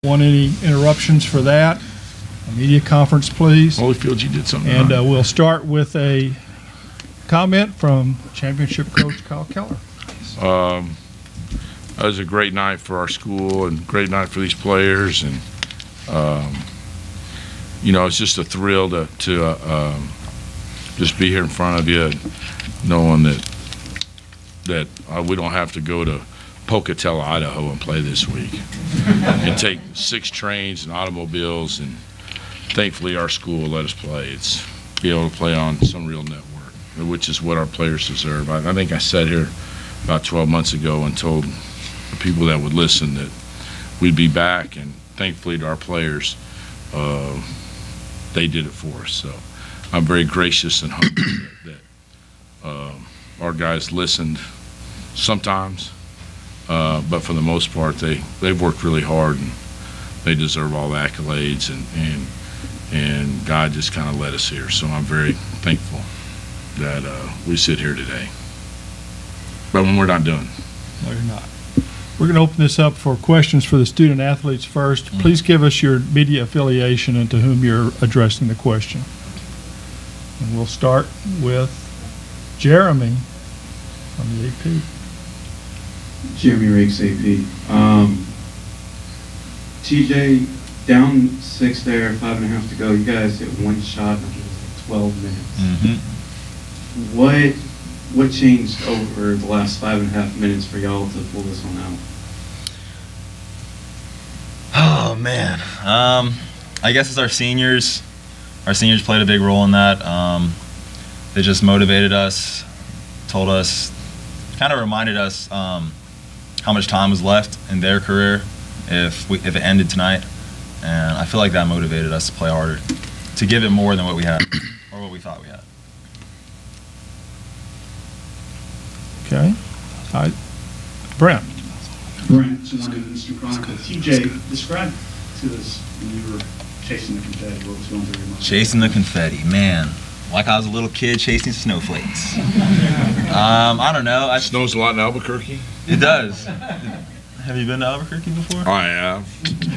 Want any interruptions for that? A media conference, please. Holyfield, you did something. And we'll start with a comment from championship coach Kyle Keller. That was a great night for our school and great night for these players, and you know, it's just a thrill to just be here in front of you, knowing that we don't have to go to Pocatello, Idaho, and play this week, and take 6 trains and automobiles, and thankfully our school let us play. It's be able to play on some real network, which is what our players deserve. I think I sat here about 12 months ago and told the people that would listen that we'd be back, and thankfully to our players, they did it for us. So I'm very gracious and humble that our guys listened sometimes, but for the most part they've worked really hard, and they deserve all the accolades, and God just kind of led us here. So I'm very thankful that we sit here today. But when we're not done. No, you're not. We're going to open this up for questions for the student athletes first. Please give us your media affiliation and to whom you're addressing the question. And we'll start with Jeremy from the AP. Jeremy Rakes, AP. TJ, down 6 there, 5.5 to go. You guys hit one shot in 12 minutes. What changed over the last 5.5 minutes for y'all to pull this one out? Oh man, I guess it's our seniors. Our seniors played a big role in that. They just motivated us, told us, kind of reminded us how much time was left in their career if it ended tonight, and I feel like that motivated us to play harder, to give it more than what we had or what we thought we had. Okay. All right. Brent. Brent, Mr. Chronicle. TJ, describe to us when you were chasing the confetti, what was going through your mind? Chasing the confetti, man. Like I was a little kid chasing snowflakes. I don't know. It snows a lot in Albuquerque. It does. Have you been to Albuquerque before? I have.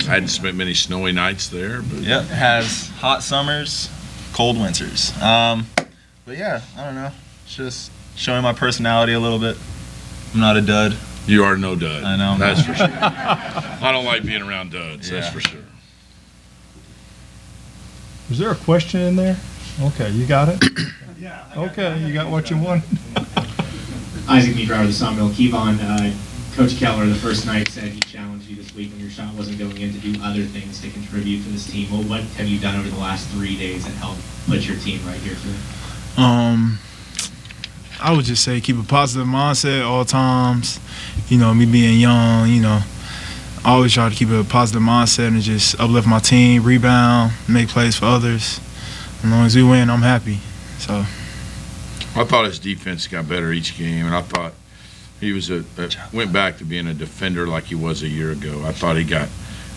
I hadn't spent many snowy nights there. But yep, it has hot summers, cold winters. But yeah, I don't know. It's just showing my personality a little bit. I'm not a dud. You are no dud. I know. That's for sure. I don't like being around duds, yeah. That's for sure. Was there a question in there? Okay, you got it? Yeah. Okay, you got what you want. Isaac Meadrower, the Sawmill. Kevon, Coach Keller the first night said he challenged you this week when your shot wasn't going in to do other things to contribute to this team. Well, what have you done over the last 3 days that helped put your team right here today? I would just say keep a positive mindset all times. You know, me being young, you know, I always try to keep a positive mindset and just uplift my team, rebound, make plays for others. As long as we win, I'm happy. So I thought his defense got better each game, and I thought he was went back to being a defender like he was a year ago. I thought he got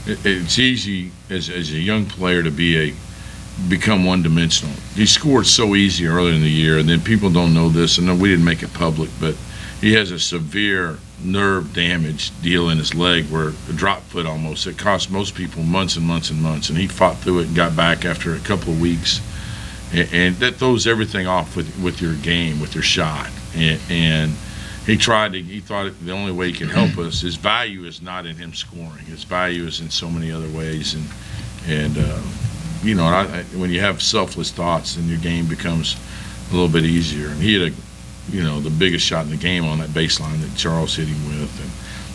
it's easy as a young player to become one-dimensional. He scored so easy earlier in the year, and then people don't know this, and we didn't make it public, but he has a severe nerve damage deal in his leg where a drop foot almost. It cost most people months and months and months, and he fought through it and got back after a couple of weeks. And that throws everything off with your game, with your shot. And he thought the only way he can help us, his value is not in him scoring. His value is in so many other ways. And you know, when you have selfless thoughts, then your game becomes a little bit easier. And he had the biggest shot in the game on that baseline that Charles hit him with.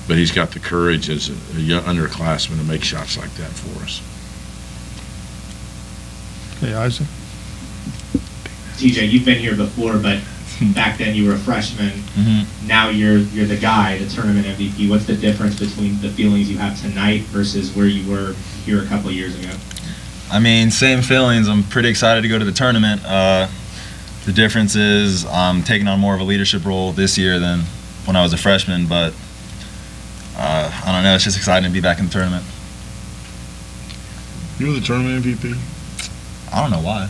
But he's got the courage as a young underclassman to make shots like that for us. Okay, Isaac. TJ, you've been here before, but back then you were a freshman. Now you're the guy, the tournament MVP. What's the difference between the feelings you have tonight versus where you were here a couple of years ago? I mean, same feelings. I'm pretty excited to go to the tournament. The difference is I'm taking on more of a leadership role this year than when I was a freshman, but I don't know, it's just exciting to be back in the tournament. You were the tournament MVP? I don't know why.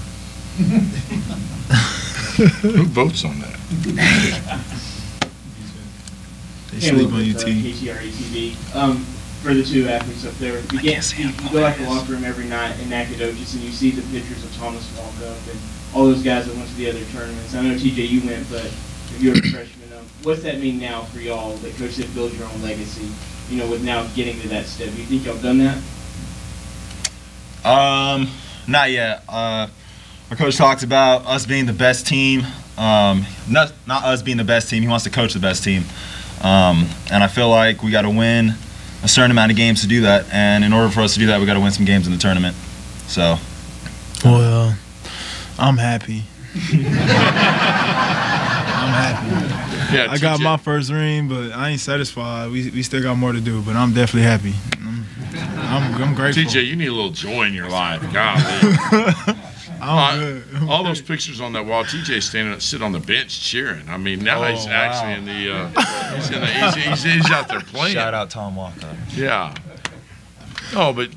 Who votes on that? They sleep on UT. KTRA TV. for the two athletes up there. You go out to the locker room every night in Nacogdoches and you see the pictures of Thomas walk up and all those guys that went to the other tournaments. I know, TJ, you went, but you're a freshman. What's that mean now for y'all that Coach said build your own legacy, you know, with now getting to that step? Do you think y'all done that? Not yet. Our coach talks about us being the best team. Not us being the best team. He wants to coach the best team. And I feel like we got to win a certain amount of games to do that. And in order for us to do that, we got to win some games in the tournament. So. Well, I'm happy. I'm happy. Yeah, I got my first ring, but I ain't satisfied. We still got more to do, but I'm definitely happy. I'm grateful. TJ, you need a little joy in your life. God. I'm good. All those pictures on that wall, TJ sitting on the bench cheering. I mean, now he's actually in the he's out there playing. Shout out Tom Walker. Yeah. Oh, but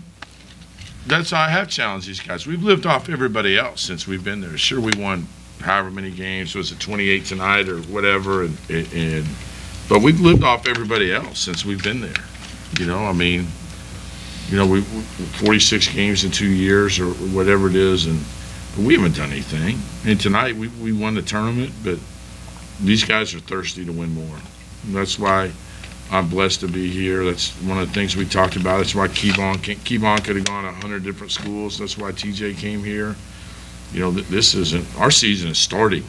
that's how I have challenged these guys. We've lived off everybody else since we've been there. Sure, we won however many games. Was it 28 tonight or whatever? But we've lived off everybody else since we've been there. You know, I mean, you know, we 46 games in 2 years or whatever it is, but we haven't done anything. And tonight we won the tournament, but these guys are thirsty to win more. And that's why I'm blessed to be here. That's one of the things we talked about. That's why Kevon could have gone 100 different schools. That's why TJ came here. You know, this isn't, our season is starting.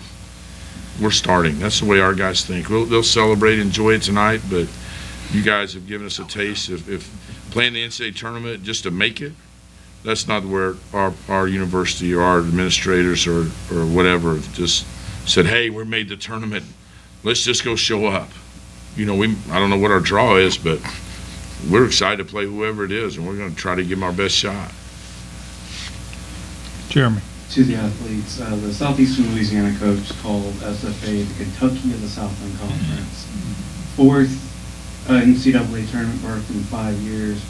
We're starting. That's the way our guys think. They'll celebrate, enjoy it tonight, but you guys have given us a taste. If playing the NCAA tournament just to make it, that's not where our university or our administrators or whatever have just said, hey, we made the tournament. Let's just go show up. You know, I don't know what our draw is, but we're excited to play whoever it is, and we're going to try to give them our best shot. Jeremy. To the athletes, the Southeastern Louisiana coach called SFA the Kentucky of the Southland Conference. Fourth NCAA tournament berth in 5 years.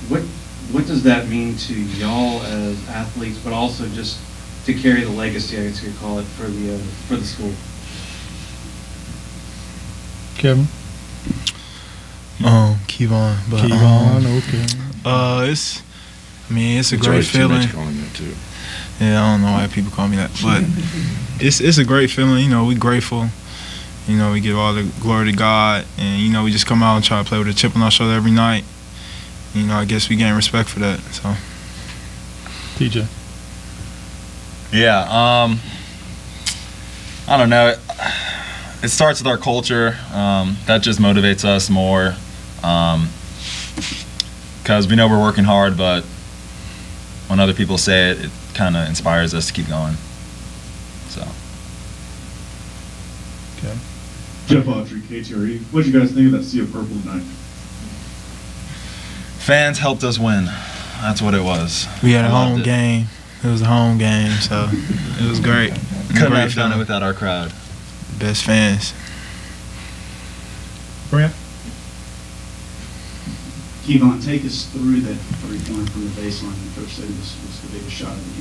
What does that mean to y'all as athletes, but also just to carry the legacy, I guess you could call it, for the school? Kevin? Kevon. But, okay. It's a great feeling. Too. Yeah, I don't know why people call me that, but it's a great feeling. You know, we grateful. You know, we give all the glory to God, and you know, we just come out and try to play with a chip on our shoulder every night. You know, I guess we gain respect for that. So. TJ. Yeah. I don't know. It starts with our culture. That just motivates us more, because we know we're working hard, but when other people say it, it kind of inspires us to keep going. So. Okay. Jeff Autry, KTRE. What did you guys think of that Sea of Purple tonight? Fans helped us win. That's what it was. We had a home game. It was a home game, so it was great. Couldn't have done it without our crowd. Best fans. Brent? Kevon, take us through that three-pointer from the baseline. The coach said this was the biggest shot of the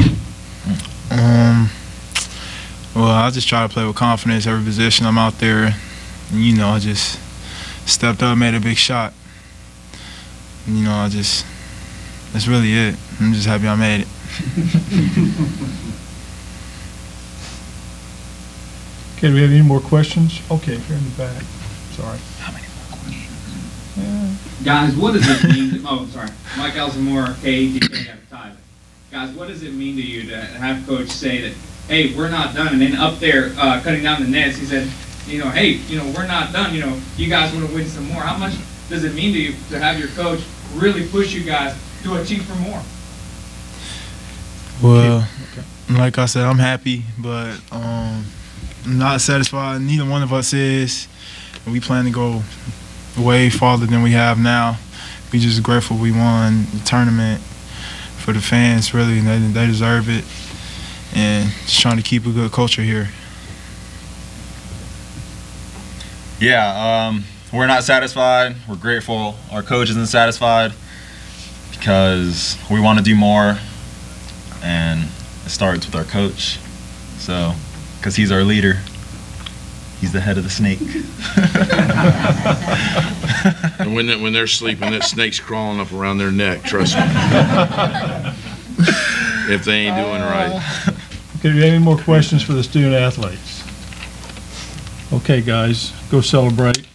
game. Well, I just try to play with confidence every position I'm out there. And, you know, I just stepped up, made a big shot. And, you know, that's really it. I'm just happy I made it. Okay, do we have any more questions? Okay, here in the back. Sorry. How many more questions? Yeah. Guys, what does it mean? Mike Elsamore, KTK. Guys, what does it mean to you to have coach say that, hey, we're not done, and then up there cutting down the nets, he said, you know, hey, you know, we're not done. You know, you guys want to win some more. How much does it mean to you to have your coach really push you guys to achieve for more? Well, like I said, I'm happy, but I'm not satisfied. Neither one of us is. We plan to go way farther than we have now. We just grateful we won the tournament. For the fans, really, they deserve it. And just trying to keep a good culture here. Yeah, we're not satisfied. We're grateful. Our coach isn't satisfied because we want to do more, and it starts with our coach. So, because he's our leader. He's the head of the snake. And when they're sleeping, that snake's crawling up around their neck. Trust me. If they ain't doing right. Okay, do you have any more questions for the student athletes? Okay, guys, go celebrate.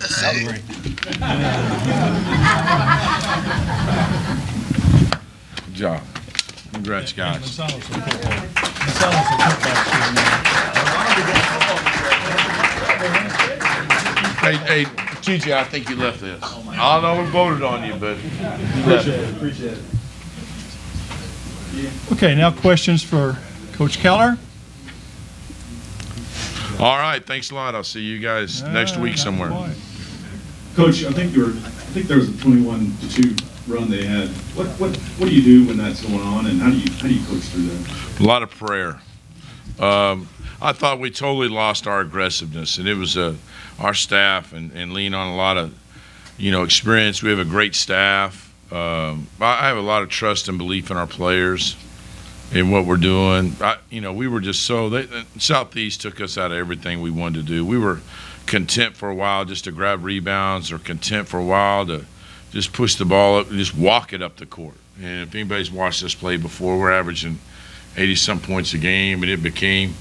Celebrate. Good job. Congrats, guys. Hey, TJ, I think you left this. I don't know who voted on you, but you left it. Appreciate it. Okay, now questions for Coach Keller. All right, thanks a lot. I'll see you guys next week somewhere. Coach, I think there was a 21-2 run they had. What do you do when that's going on, and how do you coach through that? A lot of prayer. I thought we totally lost our aggressiveness, and it was our staff and lean on a lot of experience. We have a great staff. I have a lot of trust and belief in our players and what we're doing. We were just Southeast took us out of everything we wanted to do. We were content for a while just to grab rebounds, or content for a while to just push the ball up and just walk it up the court. And if anybody's watched us play before, we're averaging 80-some points a game, and it became,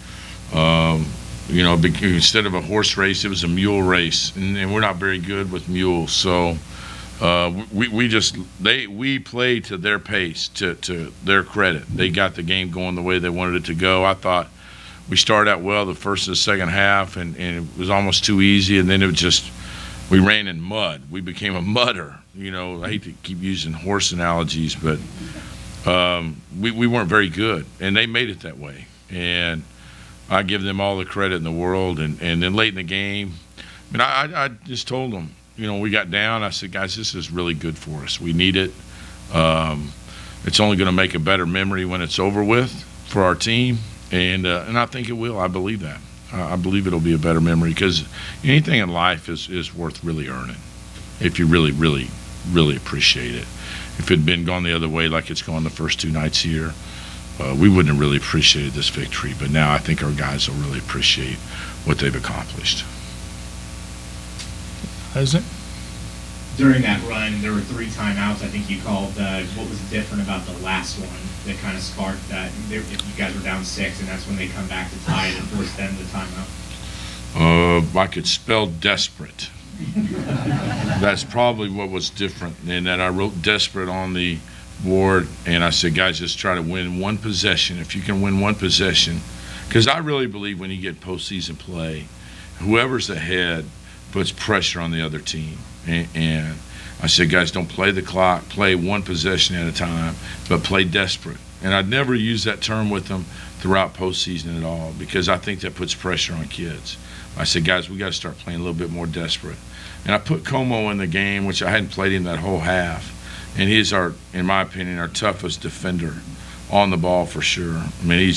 instead of a horse race, it was a mule race, and we're not very good with mules. So we played to their pace, to their credit. They got the game going the way they wanted it to go. I thought we started out well the first and the second half, and it was almost too easy, and then we ran in mud. We became a mudder. I hate to keep using horse analogies, but we weren't very good, and they made it that way. And I give them all the credit in the world. And then late in the game, I just told them, we got down. I said, guys, this is really good for us. We need it. It's only going to make a better memory when it's over with for our team, and I think it will. I believe that. I believe it'll be a better memory, because anything in life is worth really earning if you really, really, really appreciate it. If it had been gone the other way like it's gone the first two nights here, we wouldn't have really appreciated this victory. But now I think our guys will really appreciate what they've accomplished. Isaac? During that run, there were 3 timeouts. I think you called. What was different about the last one that kind of sparked that? If you guys were down 6, and that's when they come back to tie it and force them to timeout. I could spell desperate. That's probably what was different. And that I wrote desperate on the board, and I said, guys, just try to win one possession. If you can win one possession, because I really believe when you get postseason play, whoever's ahead puts pressure on the other team. And I said, guys, don't play the clock, play one possession at a time, but play desperate. And I'd never use that term with them throughout postseason at all, because I think that puts pressure on kids. I said, guys, we got to start playing a little bit more desperate. And I put Como in the game, which I hadn't played him that whole half. And he's in my opinion, our toughest defender on the ball for sure. I mean,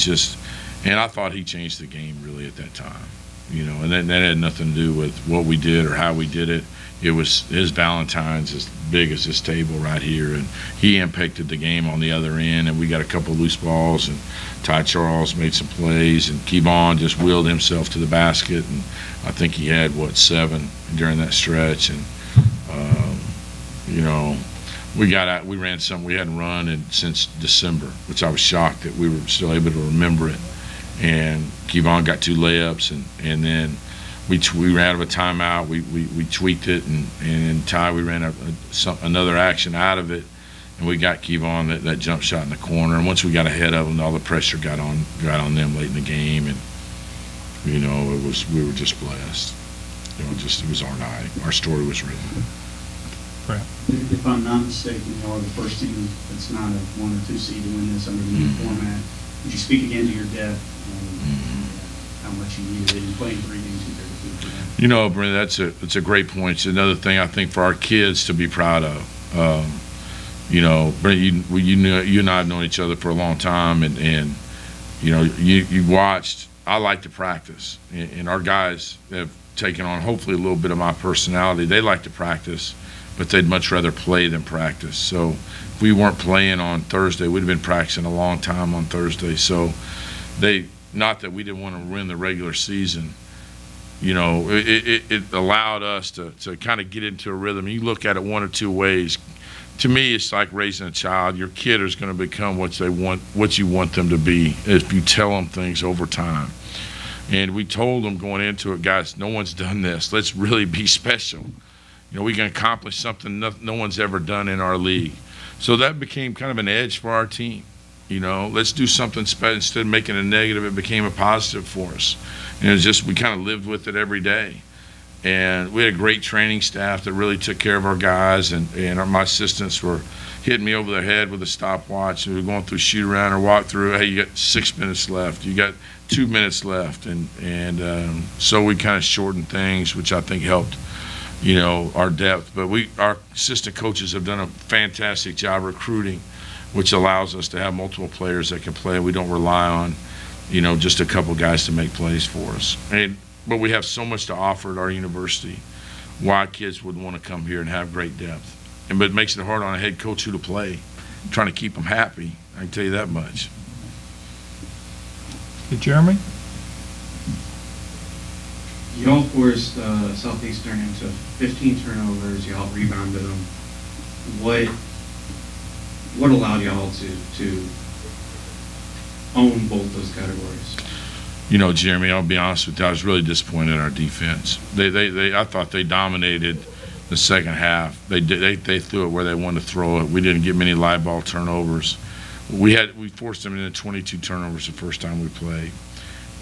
and I thought he changed the game really at that time. And that had nothing to do with what we did or how we did it. It was his Valentine's as big as this table right here, and he impacted the game on the other end, and we got a couple of loose balls, and Ty Charles made some plays, and Kevon just wheeled himself to the basket, and I think he had, 7 during that stretch. And, we got out, we ran something we hadn't run since December, which I was shocked that we were still able to remember it. And Kevon got 2 layups, and then we ran out of a timeout. We tweaked it, and Ty, we ran another action out of it, and we got Kevon that jump shot in the corner. And once we got ahead of them, all the pressure got on them late in the game, and we were just blessed. It was our night. Our story was written. If I'm not mistaken, you are the first team that's not a 1 or 2 seed to win this under the new format. Would you speak again to your depth and how much you needed it in playing 3 games compared to 2? Brent, that's a great point. It's another thing I think for our kids to be proud of. Brent, you and I have known each other for a long time, and you watched. I like to practice, and our guys have taken on hopefully a little bit of my personality. They like to practice, but they'd much rather play than practice. So if we weren't playing on Thursday, we'd have been practicing a long time on Thursday. So not that we didn't want to win the regular season, You know, it allowed us to kind of get into a rhythm. You look at it one or two ways. To me, it's like raising a child. Your kid is going to become what you want them to be if you tell them things over time. And we told them going into it, guys, no one's done this. Let's really be special. You know, we can accomplish something no one's ever done in our league. So that became kind of an edge for our team. You know, let's do something special. Instead of making a negative, it became a positive for us. And it was just, we kind of lived with it every day. And we had a great training staff that really took care of our guys, and my assistants were hitting me over the head with a stopwatch. We were going through shoot around or walk through. Hey, you got 6 minutes left. You got 2 minutes left, and so we kind of shortened things, which I think helped, you know, our depth. But our assistant coaches have done a fantastic job recruiting, which allows us to have multiple players that can play. We don't rely on, you know, just a couple guys to make plays for us. But we have so much to offer at our university. Why kids would want to come here and have great depth. But it makes it hard on a head coach who to play, trying to keep them happy. I can tell you that much. Okay, Jeremy? Y'all forced Southeastern into 15 turnovers. Y'all rebounded them. What allowed y'all to own both those categories? You know, Jeremy, I'll be honest with you, I was really disappointed in our defense. I thought they dominated the second half. They threw it where they wanted to throw it. We didn't get many live ball turnovers. We forced them into 22 turnovers the first time we played,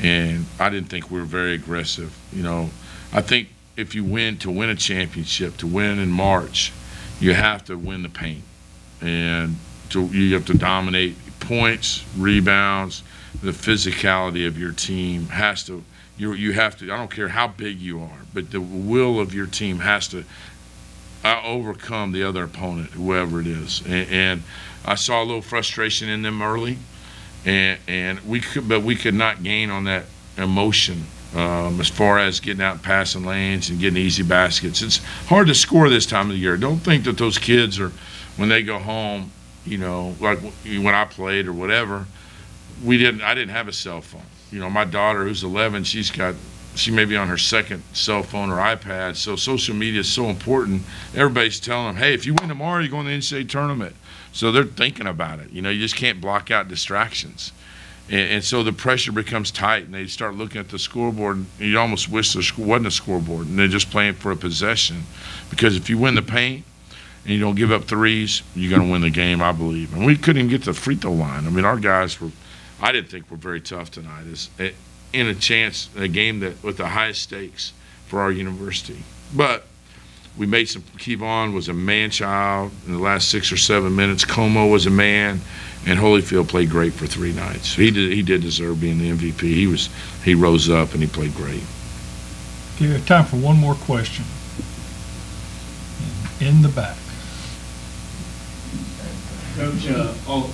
and I didn't think we were very aggressive. You know, I think if you win a championship, to win in March, you have to win the paint, and you have to dominate points, rebounds. The physicality of your team has to, you have to, I don't care how big you are, but the will of your team has to overcome the other opponent, whoever it is. And I saw a little frustration in them early, but we could not gain on that emotion as far as getting out and passing lanes and getting easy baskets. It's hard to score this time of the year. Don't think that those kids are, when they go home, you know, like when I played or whatever, I didn't have a cell phone. You know, my daughter, who's 11, she may be on her second cell phone or iPad. So social media is so important. Everybody's telling them, hey, if you win tomorrow, you're going to the NCAA tournament. So they're thinking about it. You know, you just can't block out distractions. And so the pressure becomes tight, and they start looking at the scoreboard, and you almost wish there wasn't a scoreboard, and they're just playing for a possession. Because if you win the paint and you don't give up threes, you're going to win the game, I believe. And we couldn't even get to the free throw line. I mean, our guys were, I didn't think were very tough tonight. In a game that with the highest stakes for our university. But we made some. Kevon was a man-child in the last 6 or 7 minutes. Como was a man, and Holyfield played great for 3 nights. He did deserve being the MVP. He rose up and he played great. Okay, we have time for one more question. In the back. Coach,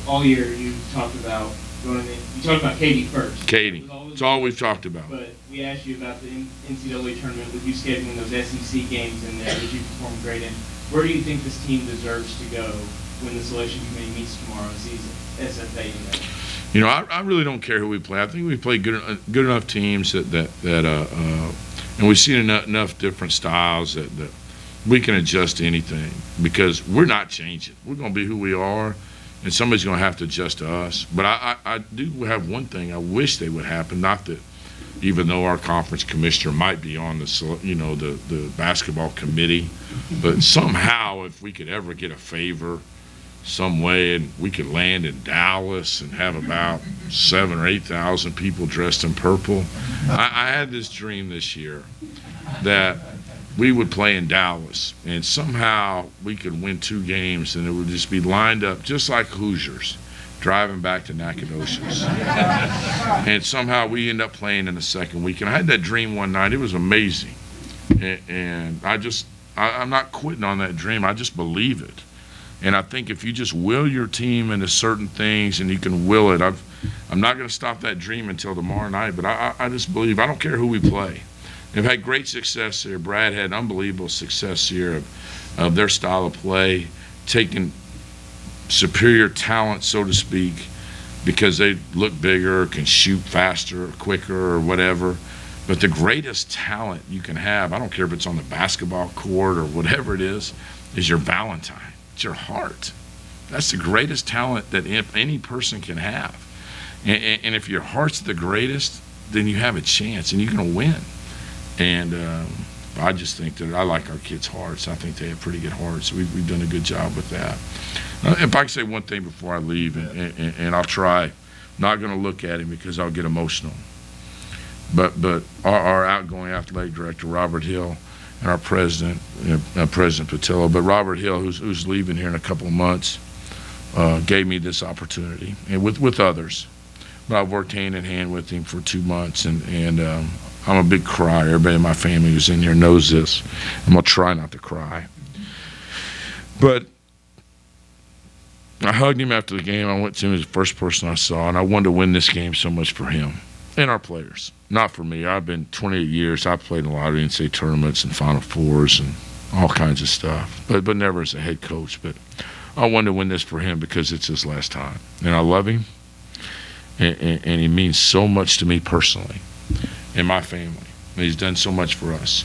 all year you talked about you talked about Katie first. Katie. It's all we've talked about. But we asked you about the NCAA tournament with you scheduling those SEC games in there that you performed great in. Where do you think this team deserves to go when the selection committee meets tomorrow and sees SFA in there? You know, I really don't care who we play. I think we play good enough teams and we've seen enough different styles that we can adjust to anything because we're not changing. We're going to be who we are. And somebody's going to have to adjust to us. But I do have one thing I wish they would happen. Not that, even though our conference commissioner might be on the basketball committee, but somehow if we could ever get a favor some way and we could land in Dallas and have about 7,000 or 8,000 people dressed in purple. I had this dream this year that we would play in Dallas, and somehow we could win 2 games, and it would just be lined up just like Hoosiers driving back to Nacogdoches. And somehow we end up playing in the second week. And I had that dream one night. It was amazing. And I'm not quitting on that dream. I just believe it. And I think if you just will your team into certain things and you can will it, I'm not going to stop that dream until tomorrow night, but I just believe, I don't care who we play. They've had great success here. Brad had unbelievable success here of their style of play, taking superior talent, so to speak, because they look bigger, can shoot faster, or quicker, or whatever, But the greatest talent you can have, I don't care if it's on the basketball court or whatever it is your Valentine. It's your heart. That's the greatest talent that any person can have. And if your heart's the greatest, then you have a chance and you're going to win. And I just think that I like our kids' hearts. I think they have pretty good hearts. We've done a good job with that. If I can say one thing before I leave, and I'll try, not going to look at him because I'll get emotional. But our outgoing athletic director, Robert Hill, and our president, President Patillo, but Robert Hill, who's leaving here in a couple of months, gave me this opportunity, and with others. But I've worked hand in hand with him for 2 months, and I'm a big crier. Everybody in my family who's in here knows this. I'm going to try not to cry. But I hugged him after the game. I went to him as the first person I saw, and I wanted to win this game so much for him and our players. Not for me. I've been 28 years. I've played in a lot of NCAA tournaments and Final Fours and all kinds of stuff, but never as a head coach. But I wanted to win this for him because it's his last time. And I love him, and he means so much to me personally and my family. And he's done so much for us.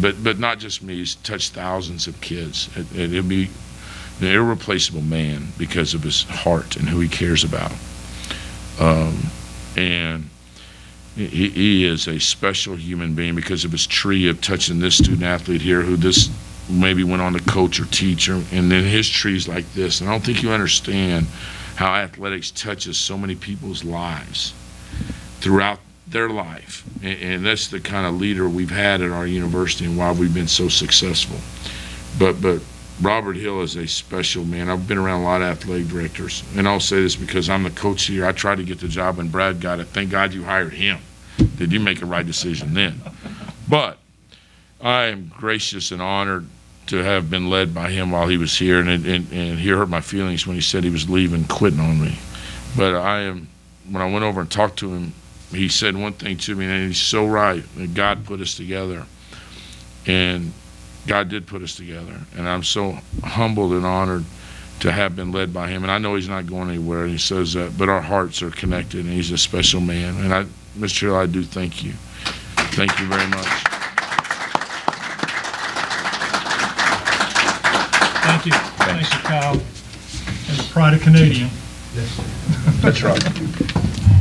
But not just me. He's touched thousands of kids. He'll be an irreplaceable man because of his heart and who he cares about. And he is a special human being because of his tree of touching this student athlete here who this maybe went on to coach or teach, and then his tree's like this. And I don't think you understand how athletics touches so many people's lives throughout their life. And that's the kind of leader we've had at our university and why we've been so successful. But Robert Hill is a special man. I've been around a lot of athletic directors, and I'll say this because I'm the coach here. I tried to get the job when Brad got it. Thank God you hired him. Did you make a right decision then? But I am gracious and honored to have been led by him while he was here, and he hurt my feelings when he said he was leaving, quitting on me. But when I went over and talked to him, he said one thing to me, and he's so right, that God put us together. And God did put us together, and I'm so humbled and honored to have been led by him. And I know he's not going anywhere, and he says that, but our hearts are connected, and he's a special man. And Mr. Hill, I do thank you. Thank you very much. Thank you. Thank you, Kyle. And the pride of Canadian. That's right.